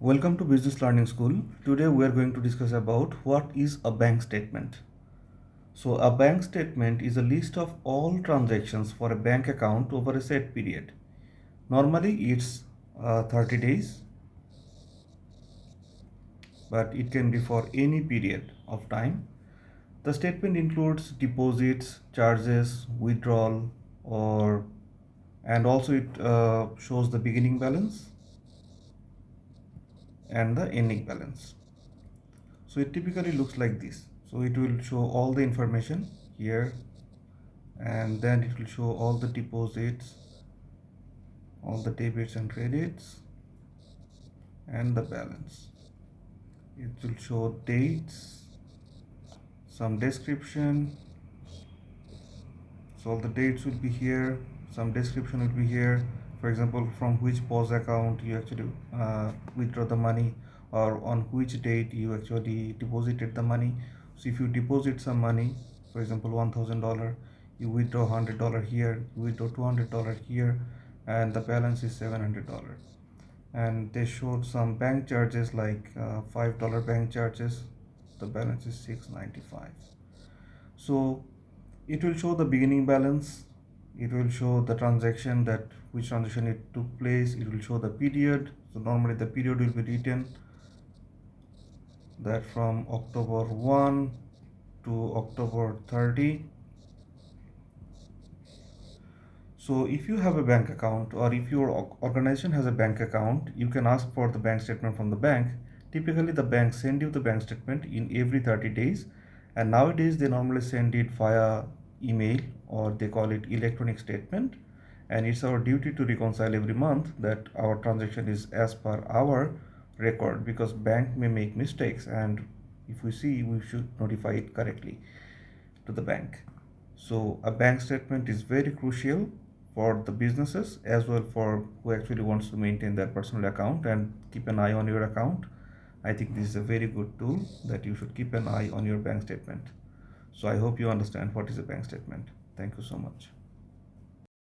Welcome to Business Learning School. Today we are going to discuss about what is a bank statement. So a bank statement is a list of all transactions for a bank account over a set period. Normally it's 30 days, but it can be for any period of time. The statement includes deposits, charges, withdrawal, or and also it shows the beginning balance and the ending balance. So it typically looks like this. So it will show all the information here, and then it will show all the deposits, all the debits and credits, and the balance. It will show dates, some description. So all the dates will be here, some description will be here. For example, from which POS account you actually withdraw the money, or on which date you actually deposited the money. So if you deposit some money, for example $1,000, you withdraw $100 here, you withdraw $200 here, and the balance is $700. And they showed some bank charges like $5 bank charges. The balance is $695. So it will show the beginning balance, it will show the transaction, that which transaction it took place, it will show the period. So normally the period will be written that from October 1 to October 30. So if you have a bank account, or if your organization has a bank account, you can ask for the bank statement from the bank. Typically the bank send you the bank statement in every 30 days, and nowadays they normally send it via email, or they call it electronic statement. And it's our duty to reconcile every month that our transaction is as per our record, because bank may make mistakes, and if we see, we should notify it correctly to the bank. So a bank statement is very crucial for the businesses, as well for who actually wants to maintain their personal account and keep an eye on your account. I think this is a very good tool that you should keep an eye on your bank statement. So I hope you understand what is a bank statement. Thank you so much.